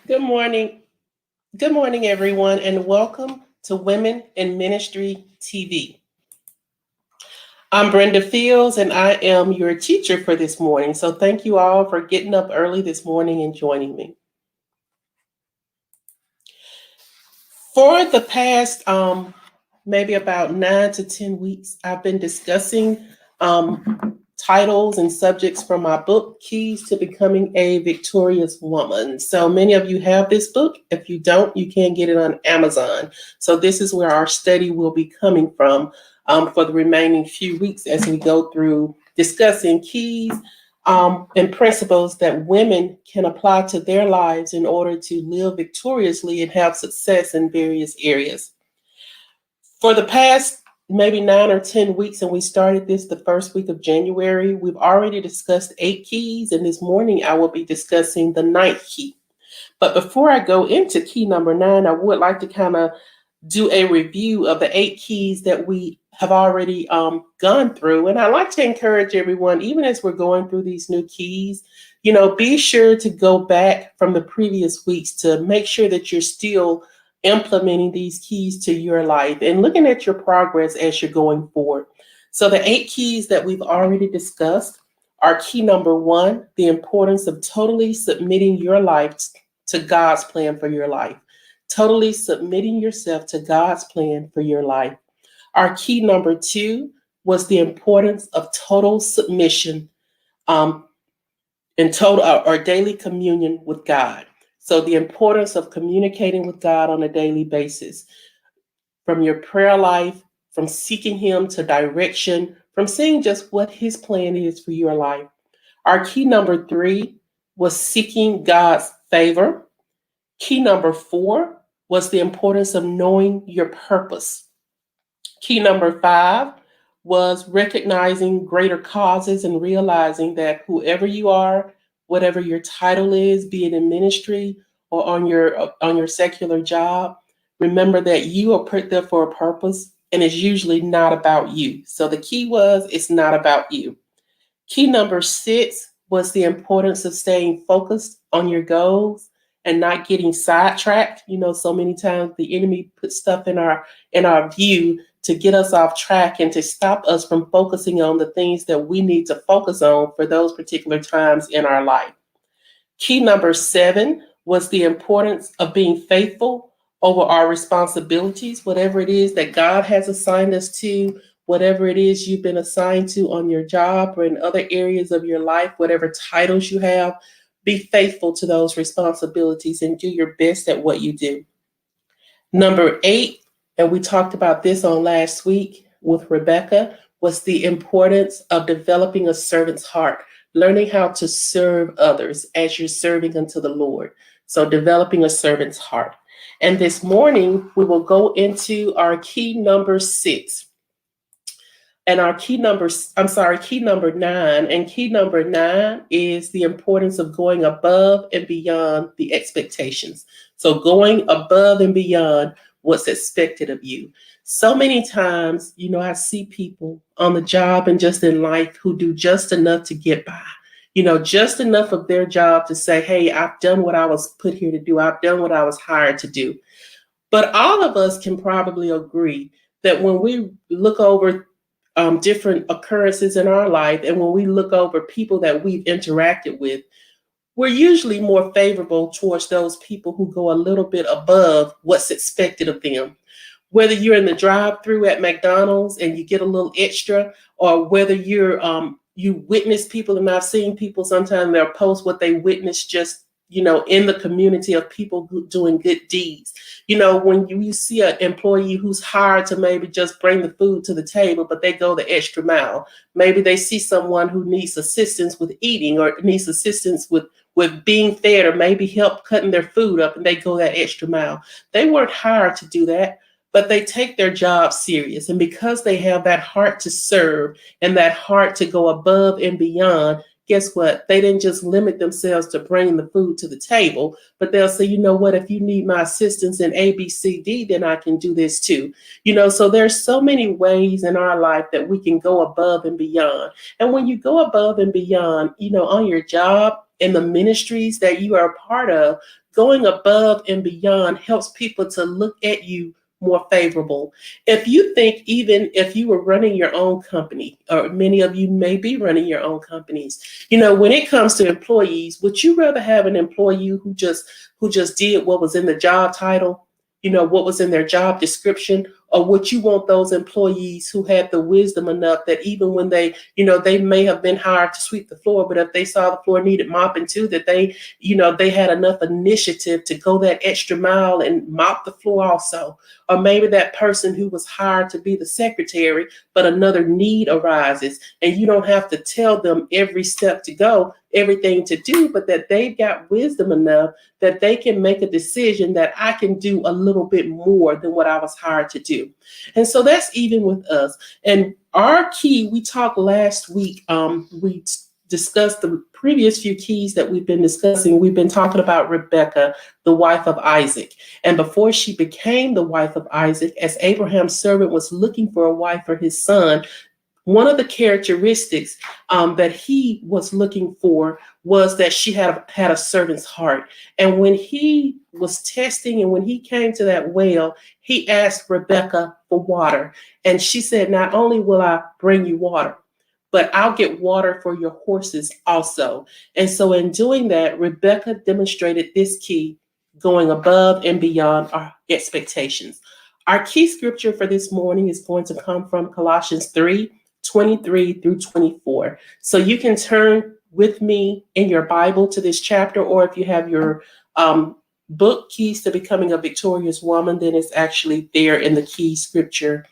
Good morning. Good morning, everyone, and welcome to Women in Ministry TV. I'm Brenda Fields, and I am your teacher for this morning. So, thank you all for getting up early this morning and joining me. For the past maybe about 9 to 10 weeks, I've been discussing titles and subjects from my book, Keys to Becoming a Victorious Woman. So many of you have this book. If you don't, you can get it on Amazon. So this is where our study will be coming from for the remaining few weeks as we go through discussing keys and principles that women can apply to their lives in order to live victoriously and have success in various areas. For the past maybe 9 or 10 weeks, and we started this the first week of January, we've already discussed 8 keys, and this morning I will be discussing the ninth key. But before I go into key number 9, I would like to kind of do a review of the 8 keys that we have already gone through. And I like to encourage everyone, even as we're going through these new keys, be sure to go back from the previous weeks to make sure that you're still implementing these keys to your life and looking at your progress as you're going forward. So, the 8 keys that we've already discussed are key number 1, the importance of totally submitting your life to God's plan for your life. Totally submitting yourself to God's plan for your life. Our key number 2 was the importance of total submission um, and total or daily communion with God. So, the importance of communicating with God on a daily basis, from your prayer life, from seeking Him to direction, from seeing just what His plan is for your life. Our key number 3 was seeking God's favor. Key number 4 was the importance of knowing your purpose. Key number 5 was recognizing greater causes and realizing that whoever you are, whatever your title is, be it in ministry or on your secular job, remember that you are put there for a purpose and it's usually not about you. So the key was it's not about you. Key number 6 was the importance of staying focused on your goals and not getting sidetracked. So many times the enemy puts stuff in our view to get us off track and to stop us from focusing on the things that we need to focus on for those particular times in our life. Key number 7 was the importance of being faithful over our responsibilities, whatever it is that God has assigned us to, whatever it is you've been assigned to on your job or in other areas of your life, whatever titles you have, be faithful to those responsibilities and do your best at what you do. Number 8, and we talked about this on last week with Rebecca, was the importance of developing a servant's heart, learning how to serve others as you're serving unto the Lord. So, developing a servant's heart. And this morning, we will go into our key number 6. And our key number 9. And key number 9 is the importance of going above and beyond the expectations. So going above and beyond what's expected of you. So many times, I see people on the job and just in life who do just enough to get by. Just enough of their job to say, hey, I've done what I was put here to do. I've done what I was hired to do. But all of us can probably agree that when we look over different occurrences in our life, and when we look over people that we've interacted with, we're usually more favorable towards those people who go a little bit above what's expected of them. Whether you're in the drive-through at McDonald's and you get a little extra, or whether you witness people, and I've seen people sometimes they'll post what they witnessed just in the community of people doing good deeds. When you see an employee who's hired to maybe just bring the food to the table, but they go the extra mile. Maybe they see someone who needs assistance with eating or needs assistance with being fed or maybe help cutting their food up, and they go that extra mile. They weren't hired to do that, but they take their job serious. And because they have that heart to serve and that heart to go above and beyond, guess what? They didn't just limit themselves to bringing the food to the table, but they'll say, you know what, if you need my assistance in A, B, C, D, then I can do this too. So there's so many ways in our life that we can go above and beyond. And when you go above and beyond, on your job and the ministries that you are a part of, going above and beyond helps people to look at you more favorable. If you think, even if you were running your own company, or many of you may be running your own companies, when it comes to employees, would you rather have an employee who just did what was in the job title, what was in their job description, or would you want those employees who had the wisdom enough that even when they may have been hired to sweep the floor, but if they saw the floor needed mopping too, that they had enough initiative to go that extra mile and mop the floor also? Or maybe that person who was hired to be the secretary, but another need arises and you don't have to tell them every step to go, everything to do, but that they've got wisdom enough that they can make a decision that I can do a little bit more than what I was hired to do. And so that's even with us. And our key, we talked last week, we discussed the previous few keys that we've been discussing. We've been talking about Rebekah, the wife of Isaac. And before she became the wife of Isaac, as Abraham's servant was looking for a wife for his son, one of the characteristics that he was looking for was that she had a servant's heart. And when he was testing and when he came to that well, he asked Rebekah for water. And she said, not only will I bring you water, but I'll get water for your horses also. And so in doing that, Rebekah demonstrated this key, going above and beyond our expectations. Our key scripture for this morning is going to come from Colossians 3:23 through 24. So you can turn with me in your Bible to this chapter, or if you have your book, Keys to Becoming a Victorious Woman, then it's actually there in the key scripture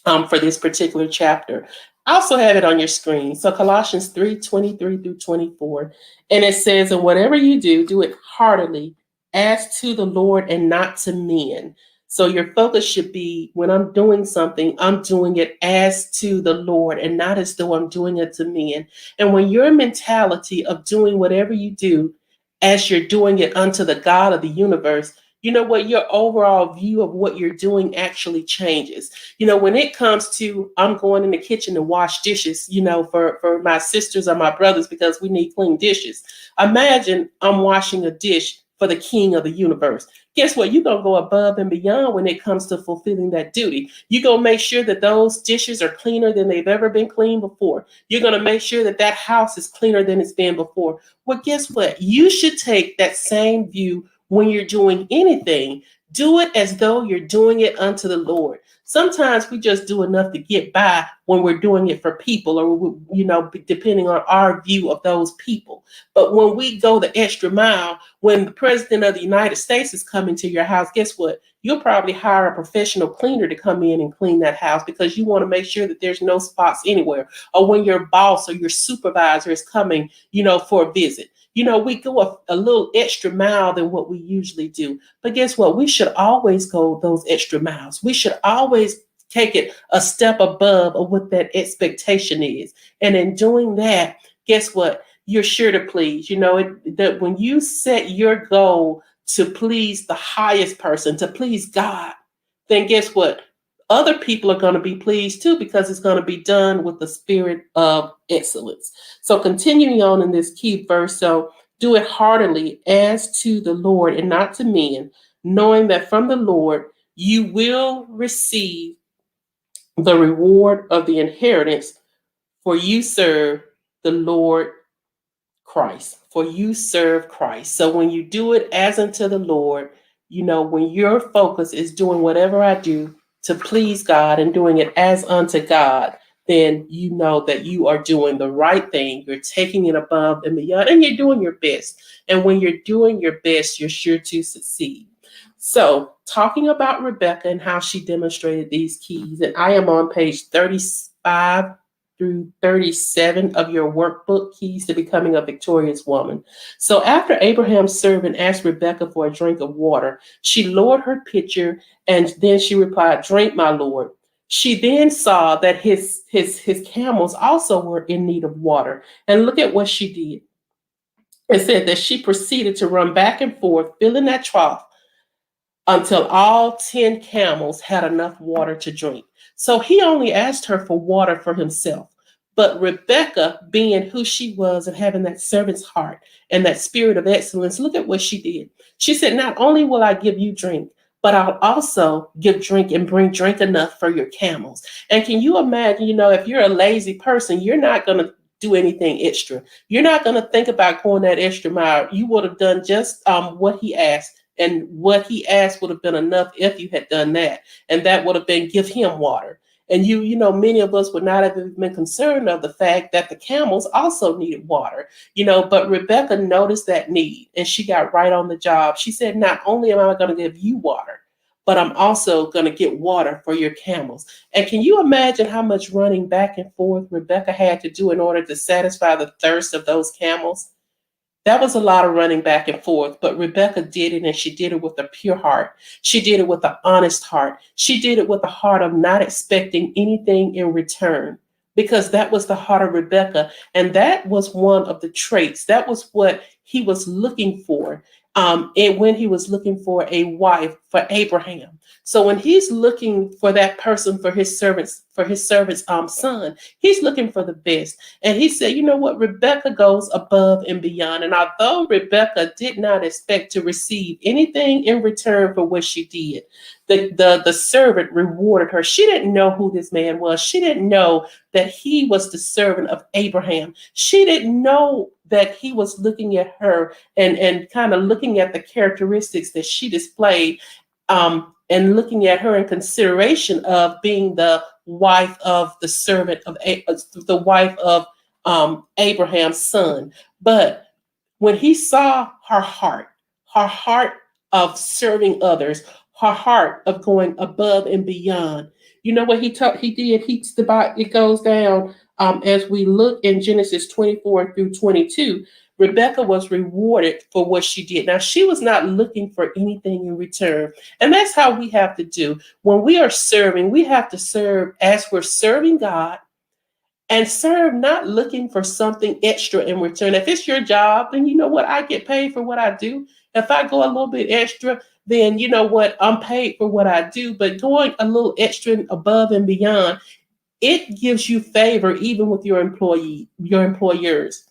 for this particular chapter. I also have it on your screen. So Colossians 3:23 through 24. And it says, and whatever you do, do it heartily as to the Lord and not to men. So your focus should be, when I'm doing something, I'm doing it as to the Lord and not as though I'm doing it to men. And when your mentality of doing whatever you do as you're doing it unto the God of the universe, you know what, your overall view of what you're doing actually changes. When it comes to, I'm going in the kitchen to wash dishes, for my sisters or my brothers, because we need clean dishes. Imagine I'm washing a dish for the King of the universe. Guess what? You're going to go above and beyond when it comes to fulfilling that duty. You're going to make sure that those dishes are cleaner than they've ever been cleaned before. You're going to make sure that that house is cleaner than it's been before. Well, guess what? You should take that same view when you're doing anything. Do it as though you're doing it unto the Lord. Sometimes we just do enough to get by when we're doing it for people, or, depending on our view of those people. But when we go the extra mile, when the president of the United States is coming to your house, guess what? You'll probably hire a professional cleaner to come in and clean that house because you want to make sure that there's no spots anywhere. Or when your boss or your supervisor is coming, for a visit. We go a little extra mile than what we usually do. But guess what? We should always go those extra miles. We should always take it a step above of what that expectation is. And in doing that, guess what? You're sure to please. That when you set your goal to please the highest person, to please God, then guess what? Other people are going to be pleased too, because it's going to be done with the spirit of excellence. So continuing on in this key verse, so do it heartily as to the Lord and not to men, knowing that from the Lord you will receive the reward of the inheritance, for you serve the Lord Christ. For you serve Christ. So when you do it as unto the Lord, when your focus is doing whatever I do to please God and doing it as unto God, then you know that you are doing the right thing. You're taking it above and beyond, and you're doing your best. And when you're doing your best, you're sure to succeed. So talking about Rebekah and how she demonstrated these keys, and I am on page 35 through 37 of your workbook, Keys to Becoming a Victorious Woman. So after Abraham's servant asked Rebekah for a drink of water, she lowered her pitcher and then she replied, "Drink, my Lord." She then saw that his camels also were in need of water. And look at what she did. It said that she proceeded to run back and forth, filling that trough until all 10 camels had enough water to drink. So he only asked her for water for himself. But Rebecca, being who she was and having that servant's heart and that spirit of excellence, look at what she did. She said, not only will I give you drink, but I'll also give drink and bring drink enough for your camels. And can you imagine, if you're a lazy person, you're not going to do anything extra. You're not going to think about going that extra mile. You would have done just what he asked. And what he asked would have been enough if you had done that. And that would have been give him water. And many of us would not have been concerned of the fact that the camels also needed water, but Rebecca noticed that need and she got right on the job. She said, not only am I going to give you water, but I'm also going to get water for your camels. And can you imagine how much running back and forth Rebecca had to do in order to satisfy the thirst of those camels? That was a lot of running back and forth, but Rebecca did it, and she did it with a pure heart. She did it with an honest heart. She did it with a heart of not expecting anything in return, because that was the heart of Rebecca. And that was one of the traits. That was what he was looking for. And when he was looking for a wife for Abraham. So when he's looking for that person for his servant's son, he's looking for the best. And he said, you know what? Rebecca goes above and beyond. And although Rebecca did not expect to receive anything in return for what she did, the servant rewarded her. She didn't know who this man was. She didn't know that he was the servant of Abraham. She didn't know that he was looking at her and kind of looking at the characteristics that she displayed, and looking at her in consideration of being the wife of the servant of the wife of Abraham's son. But when he saw her heart of serving others, her heart of going above and beyond, you know what he did? It goes down as we look in Genesis 24 through 22. Rebecca was rewarded for what she did. Now, she was not looking for anything in return. And that's how we have to do. When we are serving, we have to serve as we're serving God, and serve not looking for something extra in return. If it's your job, then you know what? I get paid for what I do. If I go a little bit extra, then you know what? I'm paid for what I do. But going a little extra above and beyond, it gives you favor even with your employers.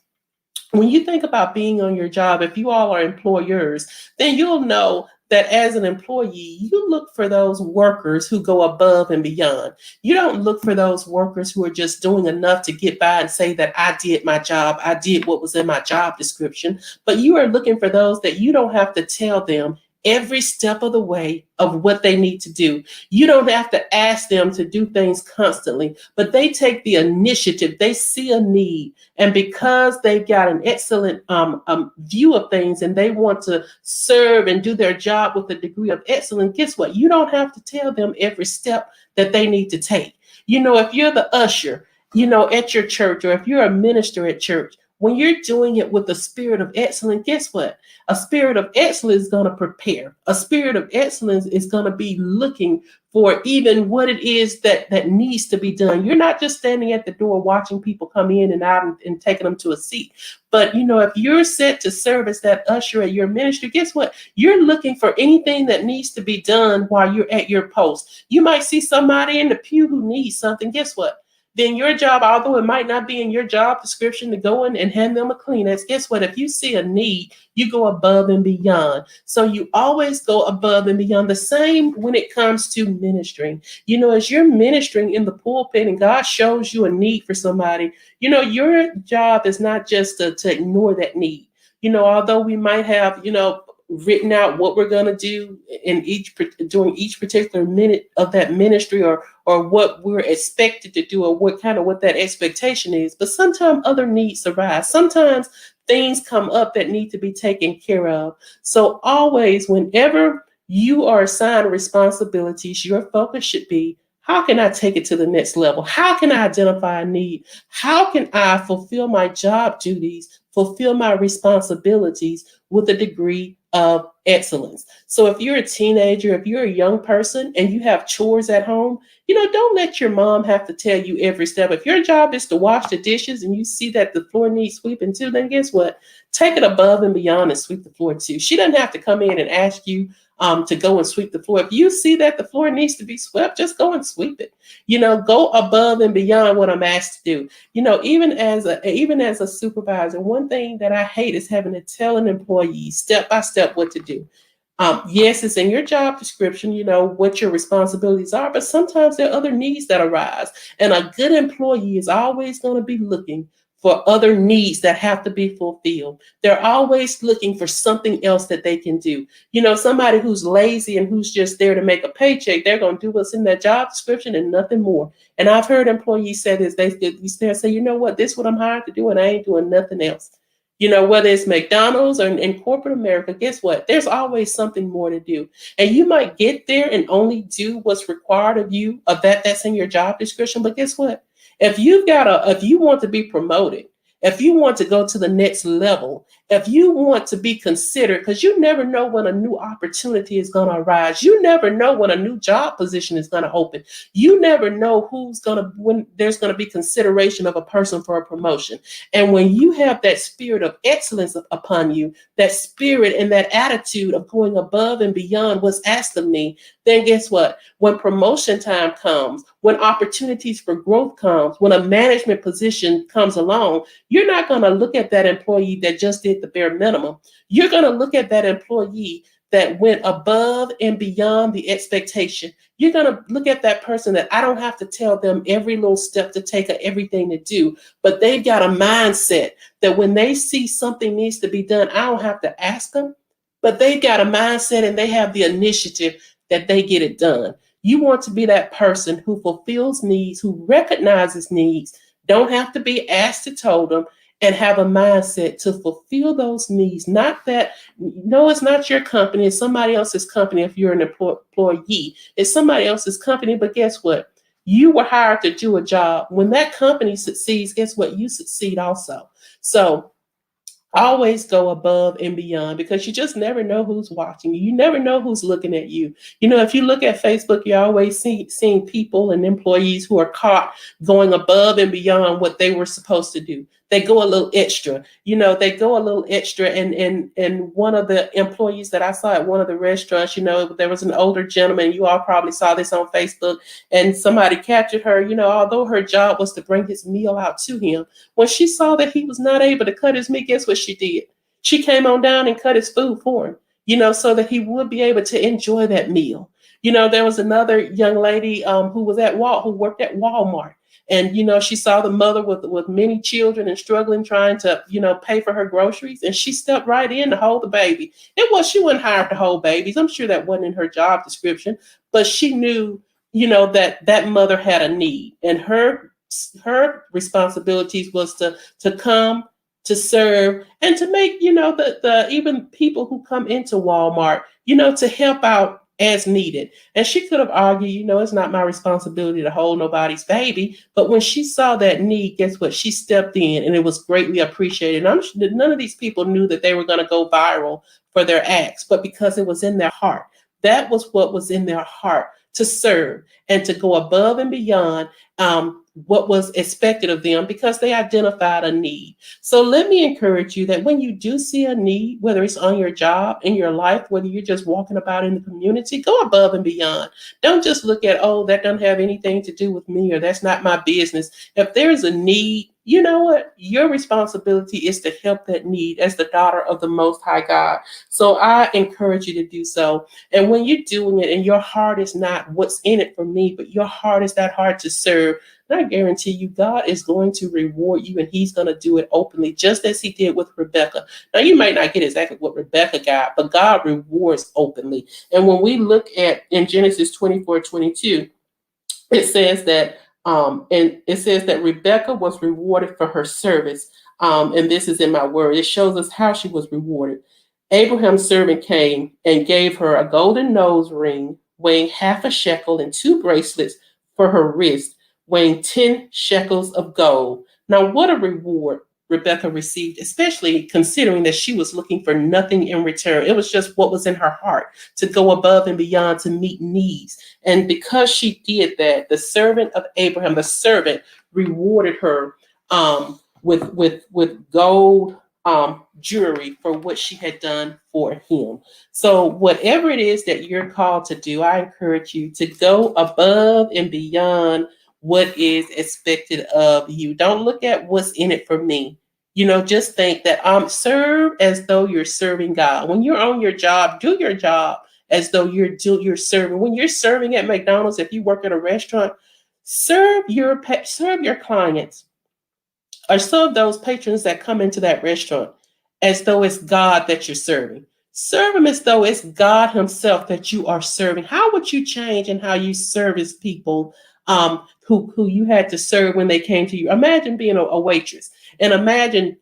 When you think about being on your job, if you all are employers, then you'll know that as an employee, you look for those workers who go above and beyond. You don't look for those workers who are just doing enough to get by and say that I did my job, I did what was in my job description, but you are looking for those that you don't have to tell them every step of the way of what they need to do. You don't have to ask them to do things constantly, but they take the initiative. They see a need, and because they've got an excellent view of things and they want to serve and do their job with a degree of excellence, guess what? You don't have to tell them every step that they need to take. If you're the usher, at your church, or if you're a minister at church, when you're doing it with a spirit of excellence, guess what? A spirit of excellence is going to prepare. A spirit of excellence is going to be looking for even what it is that needs to be done. You're not just standing at the door watching people come in and out and taking them to a seat. But, if you're set to serve as that usher at your ministry, guess what? You're looking for anything that needs to be done while you're at your post. You might see somebody in the pew who needs something. Guess what? Then your job, although it might not be in your job description to go in and hand them a Kleenex, guess what? If you see a need, you go above and beyond. So you always go above and beyond. The same when it comes to ministering. As you're ministering in the pulpit and God shows you a need for somebody, your job is not just to ignore that need. Although we might have, written out what we're going to do during each particular minute of that ministry, or what we're expected to do, or what that expectation is. But sometimes other needs arise. Sometimes things come up that need to be taken care of. So always, whenever you are assigned responsibilities, your focus should be, how can I take it to the next level? How can I identify a need? How can I fulfill my job duties, fulfill my responsibilities with a degree of excellence. So if you're a teenager, if you're a young person and you have chores at home, don't let your mom have to tell you every step. If your job is to wash the dishes and you see that the floor needs sweeping too, then guess what? Take it above and beyond and sweep the floor too. She doesn't have to come in and ask you to go and sweep the floor. If you see that the floor needs to be swept, just go and sweep it. Go above and beyond what I'm asked to do. Even as a supervisor, one thing that I hate is having to tell an employee step by step what to do. Yes, it's in your job description, what your responsibilities are, but sometimes there are other needs that arise. And a good employee is always going to be looking for other needs that have to be fulfilled. They're always looking for something else that they can do. Somebody who's lazy and who's just there to make a paycheck, they're going to do what's in their job description and nothing more. And I've heard employees say this, they say, you know what, this is what I'm hired to do and I ain't doing nothing else. Whether it's McDonald's or in corporate America, guess what? There's always something more to do. And you might get there and only do what's required of you, of that's in your job description. But guess what? If you want to be promoted, if you want to go to the next level, if you want to be considered, because you never know when a new opportunity is going to arise. You never know when a new job position is going to open. You never know when there's going to be consideration of a person for a promotion. And when you have that spirit of excellence upon you, that spirit and that attitude of going above and beyond what's asked of me, then guess what? When promotion time comes, when opportunities for growth comes, when a management position comes along, you're not going to look at that employee that just did the bare minimum. You're going to look at that employee that went above and beyond the expectation. You're going to look at that person that I don't have to tell them every little step to take or everything to do, but they've got a mindset that when they see something needs to be done, I don't have to ask them, but they've got a mindset and they have the initiative that they get it done. You want to be that person who fulfills needs, who recognizes needs, don't have to be asked to tell them, and have a mindset to fulfill those needs. Not that, no, it's not your company, it's somebody else's company. If you're an employee, it's somebody else's company, but guess what? You were hired to do a job. When that company succeeds, guess what? You succeed also. So always go above and beyond, because you just never know who's watching you. You never know who's looking at you. If you look at Facebook, you're always seeing people and employees who are caught going above and beyond what they were supposed to do. They go a little extra. And one of the employees that I saw at one of the restaurants, there was an older gentleman. You all probably saw this on Facebook, and somebody captured her. Although her job was to bring his meal out to him, when she saw that he was not able to cut his meat, guess what she did? She came on down and cut his food for him, so that he would be able to enjoy that meal. There was another young lady who worked at Walmart. And, she saw the mother with many children and struggling, trying to, pay for her groceries. And she stepped right in to hold the baby. She wasn't hired to hold babies. I'm sure that wasn't in her job description, but she knew, that mother had a need, and her responsibilities was to come, to serve, and to make, the even people who come into Walmart, to help out as needed. And she could have argued, it's not my responsibility to hold nobody's baby. But when she saw that need, guess what? She stepped in, and it was greatly appreciated. And I'm sure that none of these people knew that they were going to go viral for their acts, but because it was in their heart. That was what was in their heart, to serve and to go above and beyond what was expected of them, because they identified a need. So let me encourage you that when you do see a need, whether it's on your job, in your life, whether you're just walking about in the community, go above and beyond. Don't just look at, that doesn't have anything to do with me, or that's not my business. If there's a need, you know what? Your responsibility is to help that need as the daughter of the Most High God. So I encourage you to do so. And when you're doing it and your heart is not what's in it for me, but your heart is that heart to serve, I guarantee you God is going to reward you, and he's going to do it openly, just as he did with Rebecca. Now, you might not get exactly what Rebecca got, but God rewards openly. And when we look at in Genesis 24:22, it says that Rebecca was rewarded for her service. And this is in my word. It shows us how she was rewarded. Abraham's servant came and gave her a golden nose ring weighing half a shekel and 2 bracelets for her wrist, weighing 10 shekels of gold. Now, what a reward Rebecca received, especially considering that she was looking for nothing in return. It was just what was in her heart to go above and beyond to meet needs. And because she did that, the servant of Abraham, the servant, rewarded her with gold jewelry for what she had done for him. So whatever it is that you're called to do, I encourage you to go above and beyond what is expected of you. Don't look at what's in it for me. Just think that serve as though you're serving God. When you're on your job, do your job as though you're serving. When you're serving at McDonald's, if you work at a restaurant, serve your clients or serve those patrons that come into that restaurant as though it's God that you're serving. Serve them as though it's God Himself that you are serving. How would you change in how you service people who you had to serve when they came to you? Imagine being a waitress, and imagine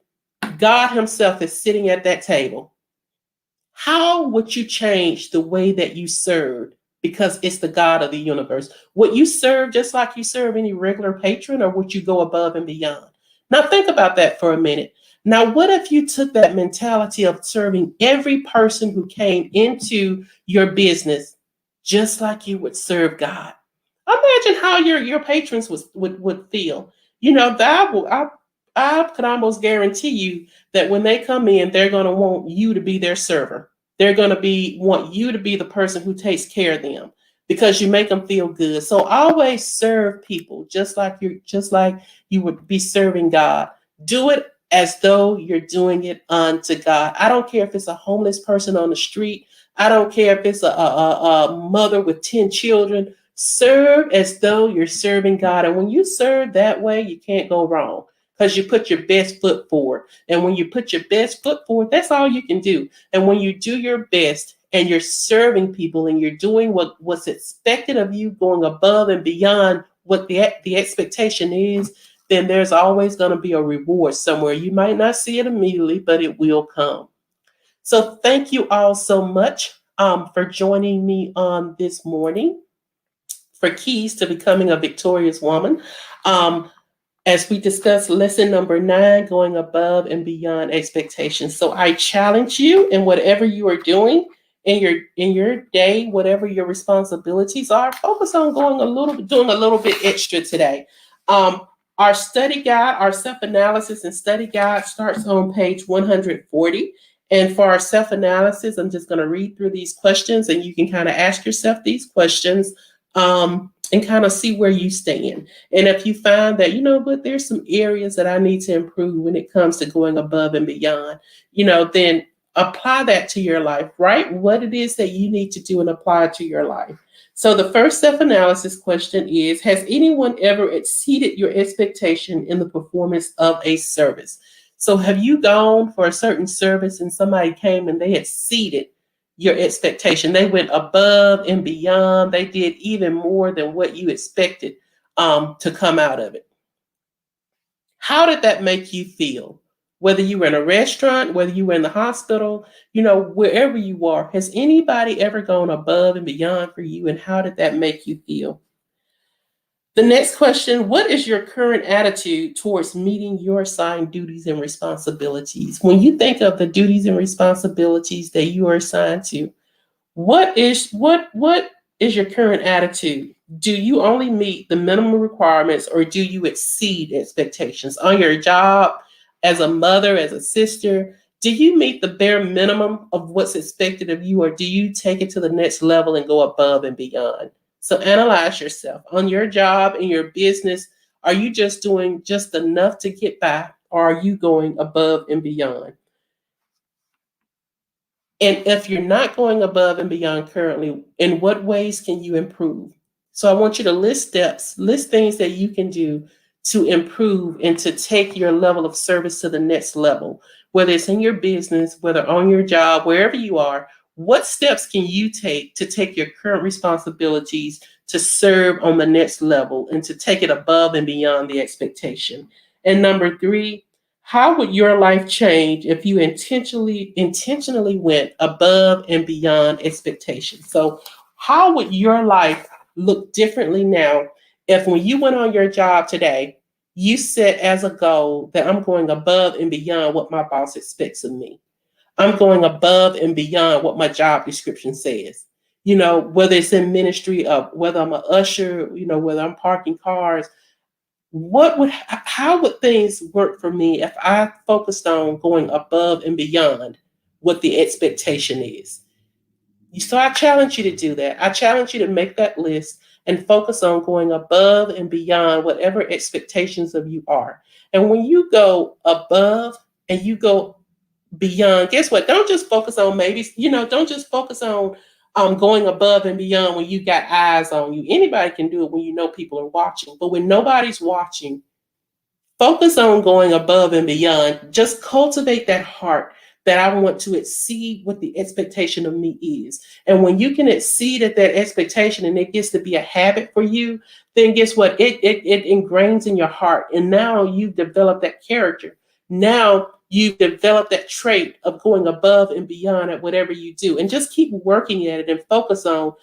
God Himself is sitting at that table. How would you change the way that you served? Because it's the God of the universe. Would you serve just like you serve any regular patron, or would you go above and beyond? Now think about that for a minute. Now, what if you took that mentality of serving every person who came into your business just like you would serve God? Imagine how your patrons would feel. I could almost guarantee you that when they come in, they're going to want you to be their server. They're going to want you to be the person who takes care of them because you make them feel good. So always serve people just like you would be serving God. Do it as though you're doing it unto God. I don't care if it's a homeless person on the street. I don't care if it's a mother with 10 children. Serve as though you're serving God. And when you serve that way, you can't go wrong because you put your best foot forward. And when you put your best foot forward, that's all you can do. And when you do your best and you're serving people and you're doing what's expected of you, going above and beyond what the expectation is, then there's always going to be a reward somewhere. You might not see it immediately, but it will come. So thank you all so much for joining me on this morning for Keys to Becoming a Victorious Woman. As we discussed, lesson number 9, going above and beyond expectations. So I challenge you in whatever you are doing in your day, whatever your responsibilities are, focus on doing a little bit extra today. Our study guide, our self-analysis and study guide starts on page 140. And for our self-analysis, I'm just going to read through these questions and you can kind of ask yourself these questions and kind of see where you stand. And if you find that, but there's some areas that I need to improve when it comes to going above and beyond, then apply that to your life, right? What it is that you need to do and apply it to your life. So the first self-analysis question is, has anyone ever exceeded your expectation in the performance of a service? So have you gone for a certain service and somebody came and they exceeded your expectation? They went above and beyond. They did even more than what you expected to come out of it. How did that make you feel? Whether you were in a restaurant, whether you were in the hospital, wherever you are, has anybody ever gone above and beyond for you? And how did that make you feel? The next question, what is your current attitude towards meeting your assigned duties and responsibilities? When you think of the duties and responsibilities that you are assigned to, what is your current attitude? Do you only meet the minimum requirements or do you exceed expectations on your job, as a mother, as a sister? Do you meet the bare minimum of what's expected of you, or do you take it to the next level and go above and beyond? So analyze yourself on your job, in your business. Are you just doing just enough to get by, or are you going above and beyond? And if you're not going above and beyond currently, in what ways can you improve? So I want you to list steps, list things that you can do to improve and to take your level of service to the next level, whether it's in your business, whether on your job, wherever you are. What steps can you take to take your current responsibilities to serve on the next level and to take it above and beyond the expectation? And number 3, how would your life change if you intentionally went above and beyond expectations? So how would your life look differently now if when you went on your job today, you set as a goal that I'm going above and beyond what my boss expects of me. I'm going above and beyond what my job description says. Whether it's in ministry, whether I'm an usher, whether I'm parking cars, how would things work for me if I focused on going above and beyond what the expectation is? So I challenge you to do that. I challenge you to make that list and focus on going above and beyond whatever expectations of you are. And when you go above and you go beyond, guess what? Don't just focus on don't just focus on going above and beyond when you got eyes on you. Anybody can do it when you know people are watching. But when nobody's watching, focus on going above and beyond. Just cultivate that heart that I want to exceed what the expectation of me is. And when you can exceed at that expectation and it gets to be a habit for you, then guess what? It ingrains in your heart. And now you've developed that character. Now you've developed that trait of going above and beyond at whatever you do. And just keep working at it and focus on,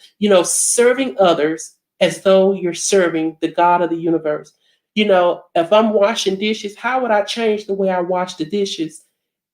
serving others as though you're serving the God of the universe. If I'm washing dishes, how would I change the way I wash the dishes?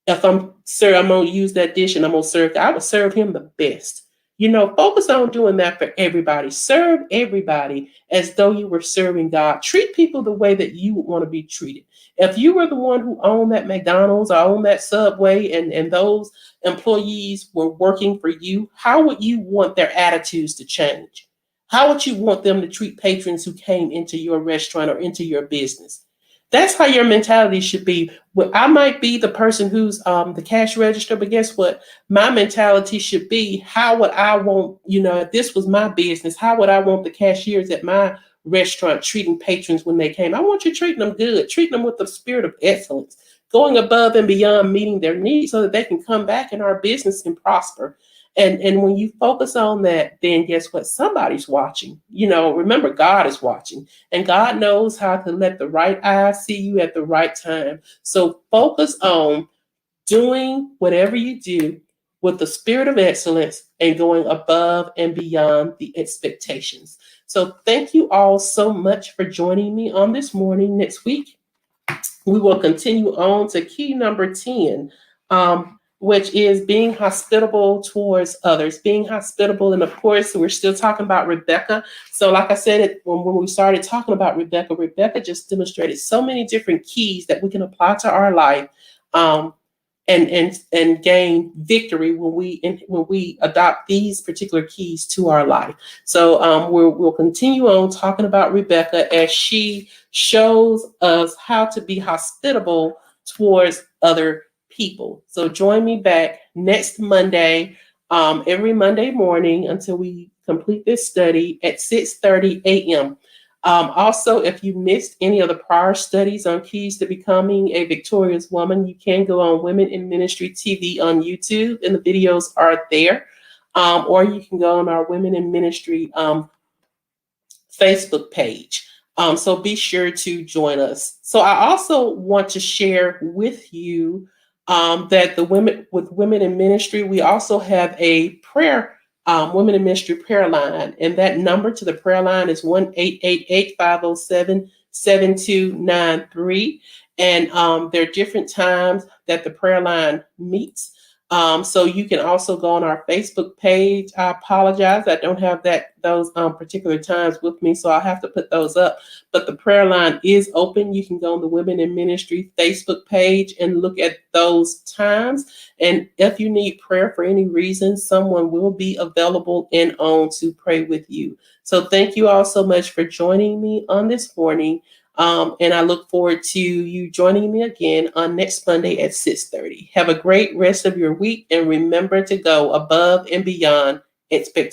If I'm going to use that dish and I'm going to serve, I would serve him the best. Focus on doing that for everybody. Serve everybody as though you were serving God. Treat people the way that you would want to be treated. If you were the one who owned that McDonald's or owned that Subway and those employees were working for you, how would you want their attitudes to change? How would you want them to treat patrons who came into your restaurant or into your business? That's how your mentality should be. Well, I might be the person who's the cash register, but guess what? My mentality should be, how would I want, if this was my business, how would I want the cashiers at my restaurant treating patrons when they came? I want you treating them good, treating them with the spirit of excellence, going above and beyond meeting their needs so that they can come back and our business can prosper. And when you focus on that, then guess what? Somebody's watching. Remember, God is watching. And God knows how to let the right eyes see you at the right time. So focus on doing whatever you do with the spirit of excellence and going above and beyond the expectations. So thank you all so much for joining me on this morning. Next week, we will continue on to key number 10. Which is being hospitable towards others, being hospitable. And of course, we're still talking about Rebecca. So like I said, when we started talking about Rebecca just demonstrated so many different keys that we can apply to our life and gain victory when we adopt these particular keys to our life. So we'll continue on talking about Rebecca as she shows us how to be hospitable towards other people. So join me back next Monday, every Monday morning until we complete this study at 6:30 a.m. Also, if you missed any of the prior studies on keys to becoming a victorious woman, you can go on Women in Ministry TV on YouTube, and the videos are there. Or you can go on our Women in Ministry Facebook page. So be sure to join us. So I also want to share with you that with Women in Ministry, we also have a prayer, Women in Ministry prayer line. And that number to the prayer line is 1-888-507-7293. And there are different times that the prayer line meets. So you can also go on our Facebook page. I apologize, I don't have those particular times with me, so I'll have to put those up. But the prayer line is open. You can go on the Women in Ministry Facebook page and look at those times. And if you need prayer for any reason, someone will be available and on to pray with you. So thank you all so much for joining me on this morning. And I look forward to you joining me again on next Monday at 6:30. Have a great rest of your week and remember to go above and beyond expectations.